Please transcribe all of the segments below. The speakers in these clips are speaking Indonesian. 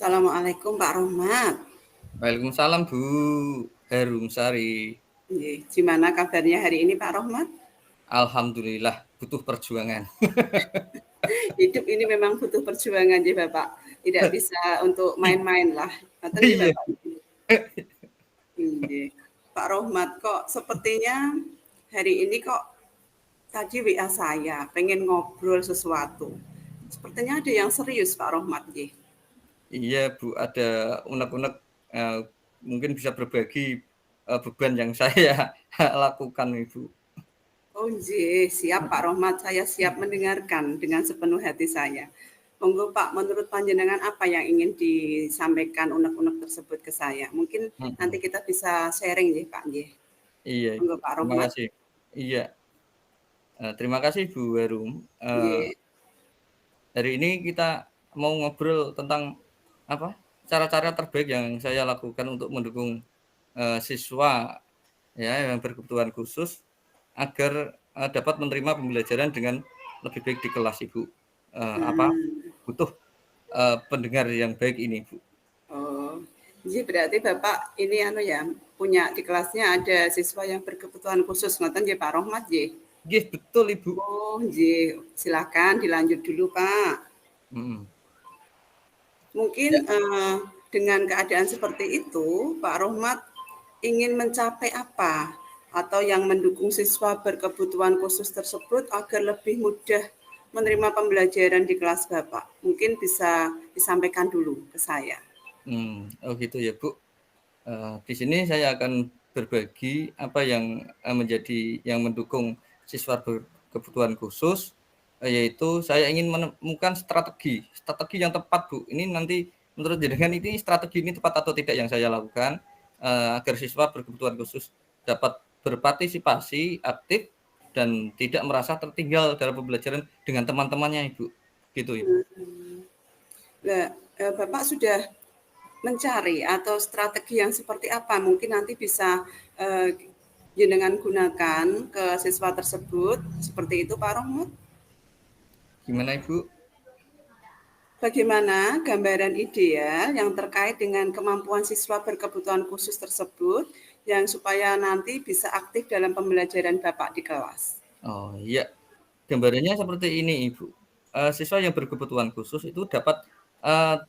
Assalamualaikum Pak Rohmat. Waalaikumsalam Bu Harumsari. Gimana kabarnya hari ini Pak Rohmat? Alhamdulillah butuh perjuangan. Hidup ini memang butuh perjuangan ya Bapak. Tidak bisa untuk main-main lah. Ngoten nggih Iya. Bapak. Pak Rohmat kok sepertinya hari ini kok tadi WA saya pengen ngobrol sesuatu. Sepertinya ada yang serius Pak Rohmat nggih. Iya Bu, ada unek-unek mungkin bisa berbagi beban yang saya lakukan Ibu. Oh siap Pak Rohmat, saya siap mendengarkan dengan sepenuh hati saya. Monggo Pak, menurut panjenengan apa yang ingin disampaikan unek-unek tersebut ke saya? Mungkin nanti kita bisa sharing ya Pak nggih. Iya Ibu, Monggo Pak terima Rohmat. kasih. Iya, terima kasih Bu Harum. Nggih. Hari ini kita mau ngobrol tentang apa? Cara-cara terbaik yang saya lakukan untuk mendukung siswa ya yang berkebutuhan khusus agar dapat menerima pembelajaran dengan lebih baik di kelas Ibu. Butuh pendengar yang baik ini Bu. Oh, jadi berarti Bapak ini ya punya di kelasnya ada siswa yang berkebutuhan khusus ngoten nggih Pak Rohmat nggih. Nggih, betul Ibu. Oh, nggih. Silakan dilanjut dulu Pak. Hmm. Mungkin Ya. dengan keadaan seperti itu, Pak Rohmat ingin mencapai apa? Atau yang mendukung siswa berkebutuhan khusus tersebut agar lebih mudah menerima pembelajaran di kelas Bapak. Mungkin bisa disampaikan dulu ke saya. Oh gitu ya Bu. Di sini saya akan berbagi apa yang menjadi yang mendukung siswa berkebutuhan khusus, yaitu saya ingin menemukan strategi yang tepat Bu. Ini nanti menurut jenengan ini strategi ini tepat atau tidak yang saya lakukan agar siswa berkebutuhan khusus dapat berpartisipasi aktif dan tidak merasa tertinggal dalam pembelajaran dengan teman-temannya Ibu. Gitu Ibu. Nah, Bapak sudah mencari atau strategi yang seperti apa? Mungkin nanti bisa jenengan gunakan ke siswa tersebut. Seperti itu Pak Rohmat. Gimana Ibu? Bagaimana gambaran ideal yang terkait dengan kemampuan siswa berkebutuhan khusus tersebut yang supaya nanti bisa aktif dalam pembelajaran Bapak di kelas? Oh iya, gambarannya seperti ini Ibu. Siswa yang berkebutuhan khusus itu dapat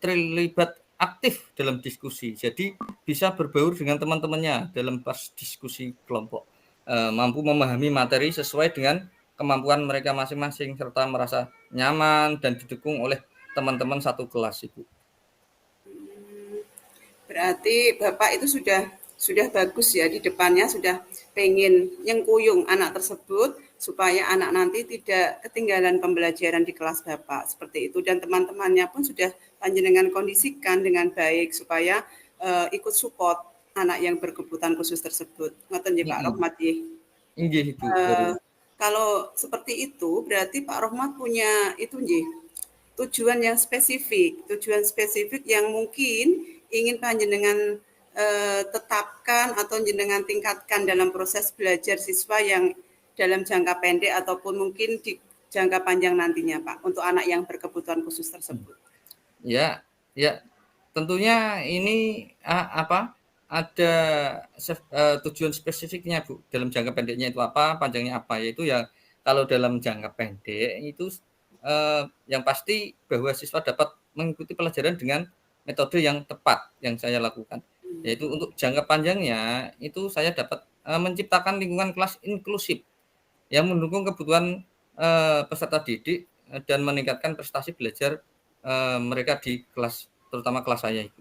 terlibat aktif dalam diskusi. Jadi bisa berbaur dengan teman-temannya dalam pas diskusi kelompok. Mampu memahami materi sesuai dengan kemampuan mereka masing-masing serta merasa nyaman dan didukung oleh teman-teman satu kelas Ibu. Berarti Bapak itu sudah bagus ya di depannya sudah pengen nyengkuyung anak tersebut supaya anak nanti tidak ketinggalan pembelajaran di kelas Bapak seperti itu dan teman-temannya pun sudah panjenengan kondisikan dengan baik supaya ikut support anak yang berkebutuhan khusus tersebut. Ngoten nggih Pak Rohmat nggih. Inggih Ibu, baru. Kalau seperti itu berarti Pak Rohmat punya itu nggih tujuan spesifik yang mungkin ingin panjenengan tetapkan atau jenengan tingkatkan dalam proses belajar siswa yang dalam jangka pendek ataupun mungkin di jangka panjang nantinya Pak untuk anak yang berkebutuhan khusus tersebut. Ya, ya. Tentunya ini ada tujuan spesifiknya Bu. Dalam jangka pendeknya itu apa, panjangnya apa? Yaitu ya kalau dalam jangka pendek itu yang pasti bahwa siswa dapat mengikuti pelajaran dengan metode yang tepat yang saya lakukan. Yaitu untuk jangka panjangnya itu saya dapat menciptakan lingkungan kelas inklusif yang mendukung kebutuhan peserta didik dan meningkatkan prestasi belajar mereka di kelas, terutama kelas saya itu.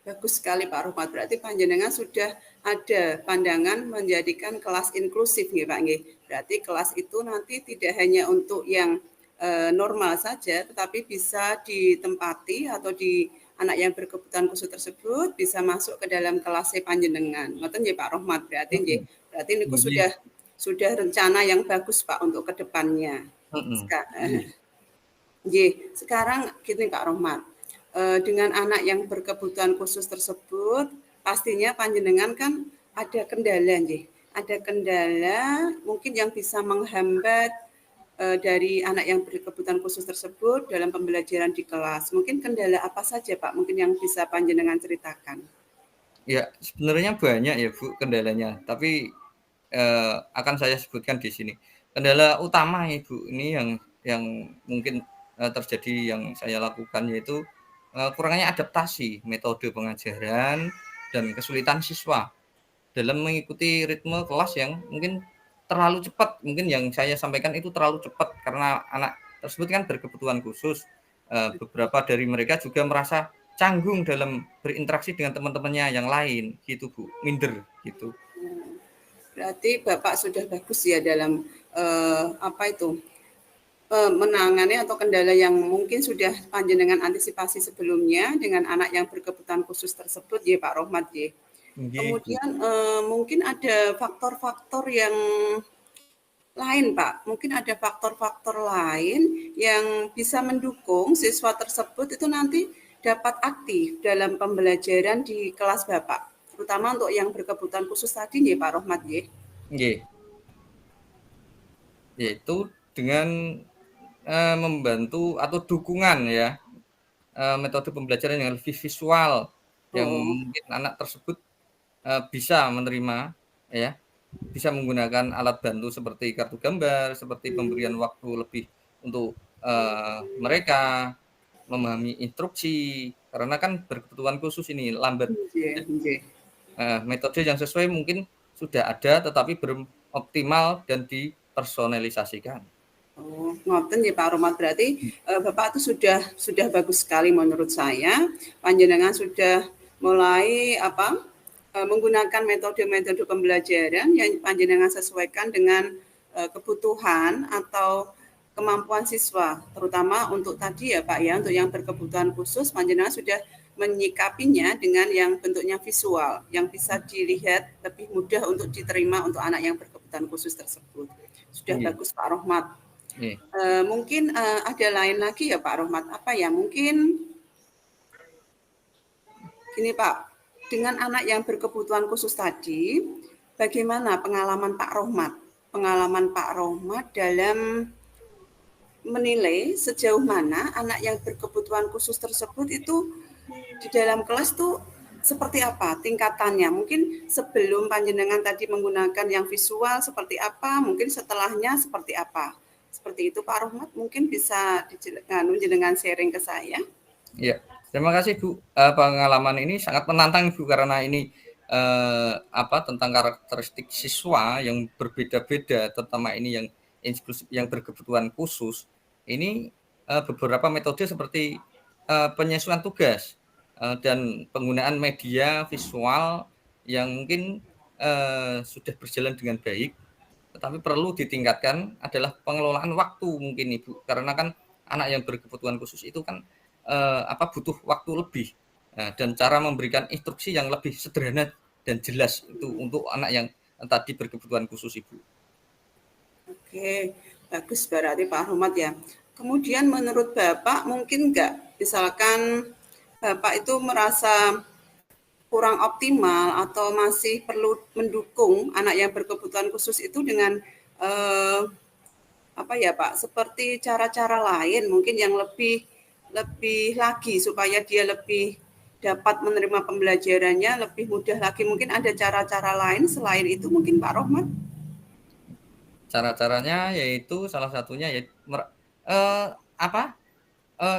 Bagus sekali Pak Rohmat. Berarti panjenengan sudah ada pandangan menjadikan kelas inklusif nggih Pak nggih. Berarti kelas itu nanti tidak hanya untuk yang normal saja, tetapi bisa ditempati atau di anak yang berkebutuhan khusus tersebut bisa masuk ke dalam kelas panjenengan. Ngoten nggih Pak Rohmat. Berarti nggih. Berarti niku sudah rencana yang bagus Pak untuk kedepannya. Sekarang gini Pak Rohmat. Dengan anak yang berkebutuhan khusus tersebut, pastinya panjenengan kan ada kendala nggih. Ada kendala mungkin yang bisa menghambat dari anak yang berkebutuhan khusus tersebut dalam pembelajaran di kelas. Mungkin kendala apa saja Pak, mungkin yang bisa panjenengan ceritakan? Ya, sebenarnya banyak ya Bu kendalanya, tapi akan saya sebutkan di sini. Kendala utama Ibu ini yang mungkin terjadi yang saya lakukan yaitu kurangnya adaptasi metode pengajaran dan kesulitan siswa dalam mengikuti ritme kelas yang mungkin terlalu cepat. Mungkin yang saya sampaikan itu terlalu cepat karena anak tersebut kan berkebutuhan khusus. Beberapa dari mereka juga merasa canggung dalam berinteraksi dengan teman-temannya yang lain gitu Bu, minder gitu. Berarti Bapak sudah bagus ya dalam menangani atau kendala yang mungkin sudah panjenengan antisipasi sebelumnya dengan anak yang berkebutuhan khusus tersebut ya Pak Rohmat ya. Nggih, Bu. Kemudian mungkin ada faktor-faktor yang lain Pak, mungkin ada faktor-faktor lain yang bisa mendukung siswa tersebut itu nanti dapat aktif dalam pembelajaran di kelas Bapak, terutama untuk yang berkebutuhan khusus tadi ya Pak Rohmat ya. Nggih, yaitu dengan membantu atau dukungan ya, metode pembelajaran yang lebih visual, yang Oh, mungkin anak tersebut bisa menerima ya, bisa menggunakan alat bantu seperti kartu gambar, seperti pemberian waktu lebih untuk mereka memahami instruksi, karena kan berkebutuhan khusus ini lambat. nggih, nggih. Metode yang sesuai mungkin sudah ada tetapi belum optimal dan dipersonalisasikan. Oh, ngoten ya Pak Rohmat, berarti Bapak itu sudah bagus sekali menurut saya. Panjenengan sudah mulai menggunakan metode-metode pembelajaran yang panjenengan sesuaikan dengan kebutuhan atau kemampuan siswa, terutama untuk tadi ya Pak ya, untuk yang berkebutuhan khusus panjenengan sudah menyikapinya dengan yang bentuknya visual, yang bisa dilihat lebih mudah untuk diterima untuk anak yang berkebutuhan khusus tersebut. Sudah Iya, bagus Pak Rohmat. iya. Mungkin ada lain lagi ya Pak Rohmat, apa ya? Mungkin gini Pak, dengan anak yang berkebutuhan khusus tadi, bagaimana pengalaman Pak Rohmat? Pengalaman Pak Rohmat dalam menilai sejauh mana anak yang berkebutuhan khusus tersebut itu di dalam kelas tuh seperti apa tingkatannya? Mungkin sebelum panjenengan tadi menggunakan yang visual seperti apa, mungkin setelahnya seperti apa? Seperti itu Pak Rohmat, mungkin bisa jenengan sharing ke saya. Iya, terima kasih Bu. Pengalaman ini sangat menantang Bu karena ini tentang karakteristik siswa yang berbeda-beda, terutama ini yang inklusif, yang berkebutuhan khusus. Ini beberapa metode seperti penyesuaian tugas dan penggunaan media visual yang mungkin sudah berjalan dengan baik, tetapi perlu ditingkatkan adalah pengelolaan waktu mungkin Ibu, karena kan anak yang berkebutuhan khusus itu kan butuh waktu lebih dan cara memberikan instruksi yang lebih sederhana dan jelas itu untuk anak yang tadi berkebutuhan khusus Ibu. Oke, bagus berarti Pak Ahmad ya. Kemudian menurut Bapak mungkin nggak, misalkan Bapak itu merasa kurang optimal atau masih perlu mendukung anak yang berkebutuhan khusus itu dengan eh, apa ya Pak, seperti cara-cara lain mungkin yang lebih lebih lagi supaya dia lebih dapat menerima pembelajarannya lebih mudah lagi. Mungkin ada cara-cara lain selain itu mungkin Pak Rohmat? Cara-caranya yaitu salah satunya ya eh, apa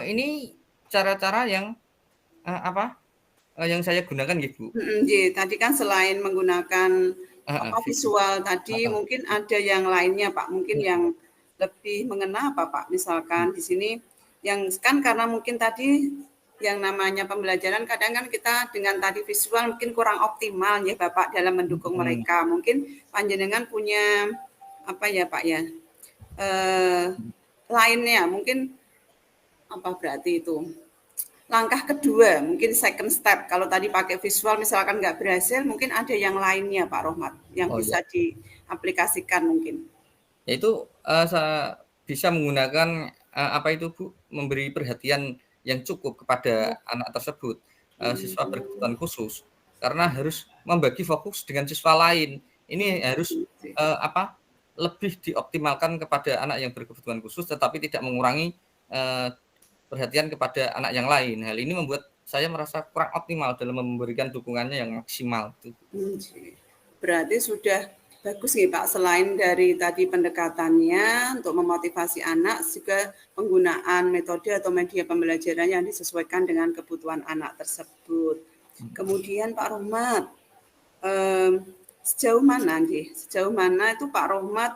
ini cara-cara yang yang saya gunakan gitu. Tadi kan selain menggunakan Visual. visual tadi, mungkin ada yang lainnya Pak, mungkin yang lebih mengena apa Pak? Misalkan di sini yang kan karena mungkin tadi yang namanya pembelajaran kadang kan kita dengan tadi visual mungkin kurang optimal ya Bapak dalam mendukung mereka. Mungkin panjenengan punya apa ya Pak ya? Eh, lainnya mungkin apa berarti itu? Langkah kedua, mungkin second step. Kalau tadi pakai visual misalkan nggak berhasil, mungkin ada yang lainnya Pak Rohmat yang Oh ya, bisa diaplikasikan mungkin. yaitu bisa menggunakan memberi perhatian yang cukup kepada anak tersebut, siswa berkebutuhan khusus, karena harus membagi fokus dengan siswa lain. Ini harus lebih dioptimalkan kepada anak yang berkebutuhan khusus, tetapi tidak mengurangi perhatian kepada anak yang lain. Hal ini membuat saya merasa kurang optimal dalam memberikan dukungannya yang maksimal. Berarti sudah bagus nih Pak, selain dari tadi pendekatannya untuk memotivasi anak, juga penggunaan metode atau media pembelajaran yang disesuaikan dengan kebutuhan anak tersebut. Kemudian Pak Rohmat, sejauh mana itu Pak Rohmat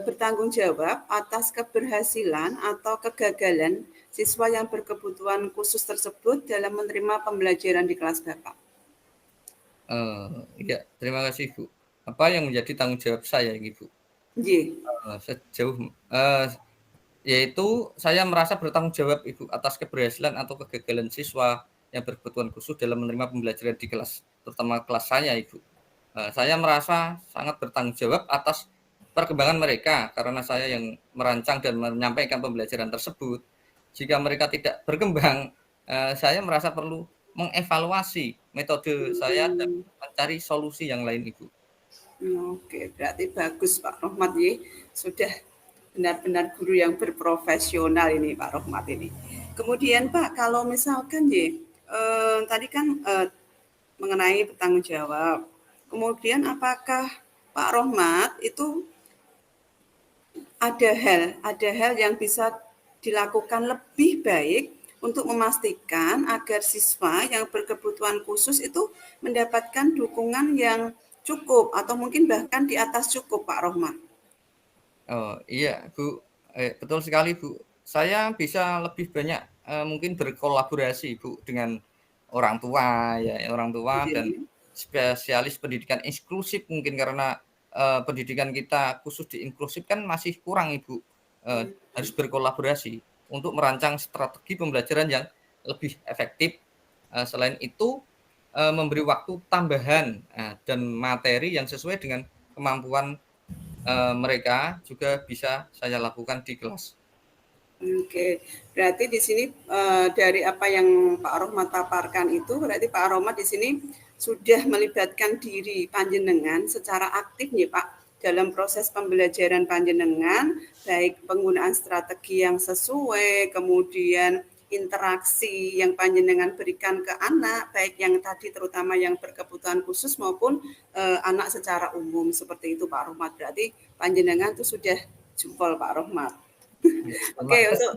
bertanggung jawab atas keberhasilan atau kegagalan siswa yang berkebutuhan khusus tersebut dalam menerima pembelajaran di kelas Bapak? Ya, terima kasih Bu. Apa yang menjadi tanggung jawab saya ini Bu? Sejauh yaitu saya merasa bertanggung jawab Ibu atas keberhasilan atau kegagalan siswa yang berkebutuhan khusus dalam menerima pembelajaran di kelas, terutama kelas saya Ibu. Saya merasa sangat bertanggung jawab atas perkembangan mereka karena saya yang merancang dan menyampaikan pembelajaran tersebut. Jika mereka tidak berkembang, saya merasa perlu mengevaluasi metode saya dan mencari solusi yang lain Ibu. Oke, berarti bagus Pak Rohmat ya. Sudah benar-benar guru yang berprofesional ini Pak Rohmat ini. Kemudian Pak, kalau misalkan tadi kan mengenai bertanggung jawab. Kemudian apakah Pak Rohmat itu ada hal yang bisa dilakukan lebih baik untuk memastikan agar siswa yang berkebutuhan khusus itu mendapatkan dukungan yang cukup atau mungkin bahkan di atas cukup Pak Rohmat? Oh iya Bu, betul sekali Bu. Saya bisa lebih banyak mungkin berkolaborasi Bu dengan orang tua dan Iya. spesialis pendidikan inklusif mungkin karena pendidikan kita khusus di inklusif kan masih kurang Ibu. Harus berkolaborasi untuk merancang strategi pembelajaran yang lebih efektif. Selain itu memberi waktu tambahan dan materi yang sesuai dengan kemampuan mereka juga bisa saya lakukan di kelas. Oke, berarti di sini dari apa yang Pak Rohmat paparkan itu, berarti Pak Rohmat di sini sudah melibatkan diri panjenengan secara aktif nih Pak dalam proses pembelajaran panjenengan, baik penggunaan strategi yang sesuai, kemudian interaksi yang panjenengan berikan ke anak, baik yang tadi terutama yang berkebutuhan khusus maupun anak secara umum seperti itu Pak Rohmat. Berarti panjenengan itu sudah jempol Pak Rohmat. Ya, Oke, untuk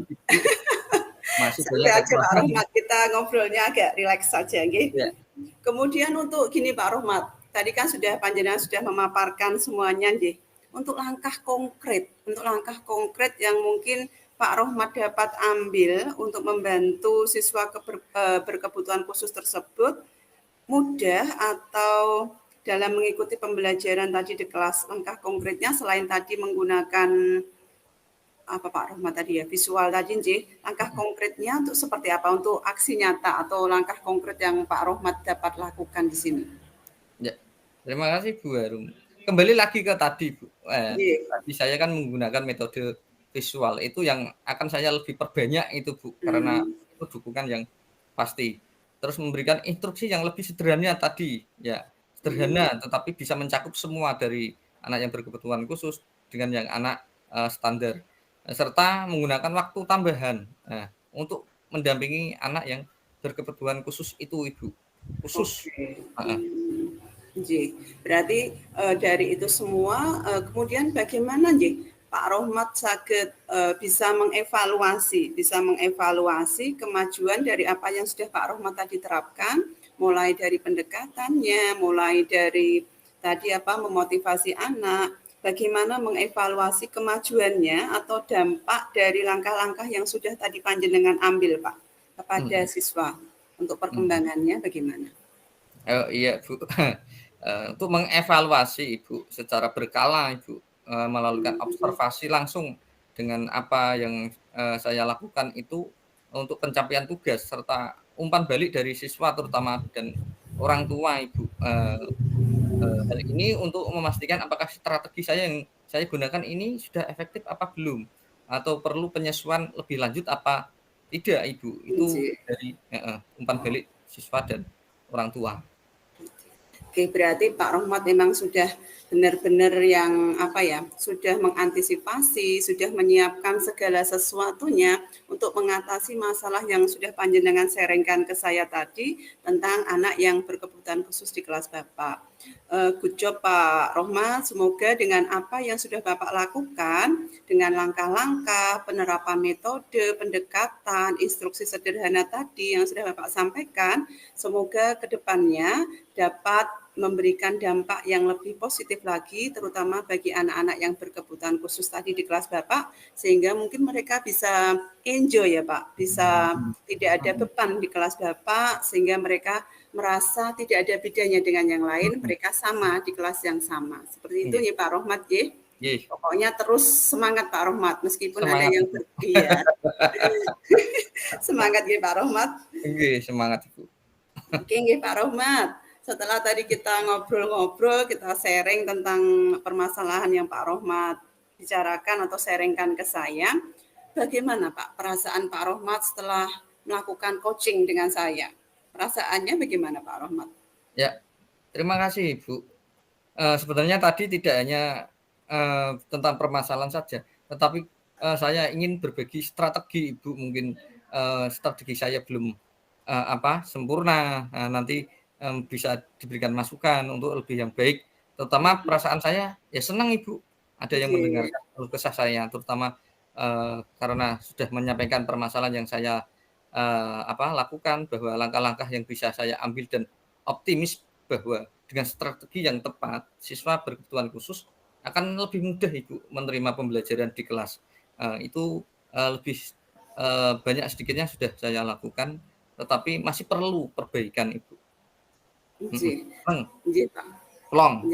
masih banyak santai aja Pak kekurangan. Rohmat, kita ngobrolnya agak rileks saja, nggih. Ya. Kemudian untuk gini Pak Rohmat, tadi kan panjenengan sudah memaparkan semuanya, nggih. Untuk langkah konkret yang mungkin Pak Rohmat dapat ambil untuk membantu siswa berkebutuhan khusus tersebut mudah atau dalam mengikuti pembelajaran tadi di kelas, langkah konkretnya selain tadi menggunakan apa Pak Rohmat tadi ya, visual tadi langkah konkretnya untuk seperti apa untuk aksi nyata atau langkah konkret yang Pak Rohmat dapat lakukan di sini? Ya, terima kasih Bu Harum. Kembali lagi ke tadi Bu, Iya. tadi saya kan menggunakan metode visual itu yang akan saya lebih perbanyak itu Bu, karena itu dukungan yang pasti. Terus memberikan instruksi yang lebih sederhana tadi, ya sederhana tetapi bisa mencakup semua dari anak yang berkebutuhan khusus dengan yang anak standar. Serta menggunakan waktu tambahan untuk mendampingi anak yang berkebutuhan khusus itu Ibu, khusus. Oke. Berarti dari itu semua kemudian bagaimana Pak Rohmat saged bisa mengevaluasi kemajuan dari apa yang sudah Pak Rohmat tadi terapkan, mulai dari pendekatannya, mulai dari tadi memotivasi anak, bagaimana mengevaluasi kemajuannya atau dampak dari langkah-langkah yang sudah tadi panjenengan ambil Pak kepada siswa untuk perkembangannya bagaimana? Oh iya Bu, untuk mengevaluasi Ibu secara berkala Ibu, melakukan observasi langsung dengan apa yang saya lakukan itu untuk pencapaian tugas serta umpan balik dari siswa terutama dan orang tua Ibu. Hal ini untuk memastikan apakah strategi saya yang saya gunakan ini sudah efektif apa belum, atau perlu penyesuaian lebih lanjut apa tidak Ibu. Itu dari umpan balik siswa dan orang tua. Oke, berarti Pak Rohmat memang sudah benar-benar yang apa ya, sudah mengantisipasi, sudah menyiapkan segala sesuatunya untuk mengatasi masalah yang sudah panjenengan sharingkan ke saya tadi tentang anak yang berkebutuhan khusus di kelas Bapak. Good job Pak Rohmat, semoga dengan apa yang sudah Bapak lakukan, dengan langkah-langkah, penerapan metode, pendekatan, instruksi sederhana tadi yang sudah Bapak sampaikan, semoga ke depannya dapat memberikan dampak yang lebih positif lagi, terutama bagi anak-anak yang berkebutuhan khusus tadi di kelas Bapak, sehingga mungkin mereka bisa enjoy ya Pak, bisa tidak ada beban di kelas Bapak, sehingga mereka merasa tidak ada bedanya dengan yang lain, mereka sama di kelas yang sama. Seperti itu ya Pak Rohmat ya. Pokoknya terus semangat Pak Rohmat, meskipun semangat, ada yang iya. Semangat ya Pak Rohmat. Semangat Ibu. Oke Pak Rohmat. Setelah tadi kita ngobrol-ngobrol, kita sharing tentang permasalahan yang Pak Rohmat bicarakan atau sharingkan ke saya, bagaimana Pak perasaan Pak Rohmat setelah melakukan coaching dengan saya? Perasaannya bagaimana Pak Rohmat? Ya, terima kasih Ibu. Sebenarnya tadi tidak hanya tentang permasalahan saja, tetapi saya ingin berbagi strategi Ibu, mungkin strategi saya belum sempurna, nanti bisa diberikan masukan untuk lebih yang baik, terutama perasaan saya ya senang Ibu, ada yang mendengarkan keluh kesah saya, terutama karena sudah menyampaikan permasalahan yang saya lakukan, bahwa langkah-langkah yang bisa saya ambil, dan optimis bahwa dengan strategi yang tepat, siswa berkebutuhan khusus akan lebih mudah Ibu menerima pembelajaran di kelas. Itu lebih banyak sedikitnya sudah saya lakukan, tetapi masih perlu perbaikan Ibu. Plong.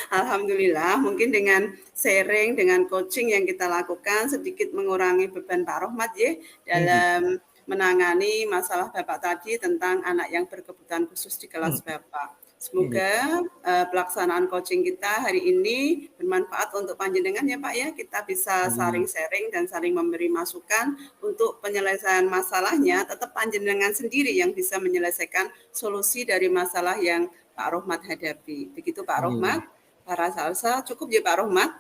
Alhamdulillah, mungkin dengan sharing, dengan coaching yang kita lakukan sedikit mengurangi beban Pak Rohmat ya dalam menangani masalah Bapak tadi tentang anak yang berkebutuhan khusus di kelas Bapak. Semoga pelaksanaan coaching kita hari ini bermanfaat untuk panjenengan ya Pak ya. Kita bisa saling sharing dan saling memberi masukan untuk penyelesaian masalahnya. Tetap panjenengan sendiri yang bisa menyelesaikan solusi dari masalah yang Pak Rohmat hadapi. Begitu Pak Rohmat. Para salsa cukup ya Pak Rohmat.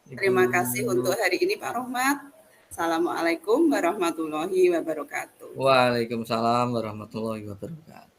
Terima kasih untuk hari ini Pak Rohmat. Assalamualaikum warahmatullahi wabarakatuh. Waalaikumsalam warahmatullahi wabarakatuh.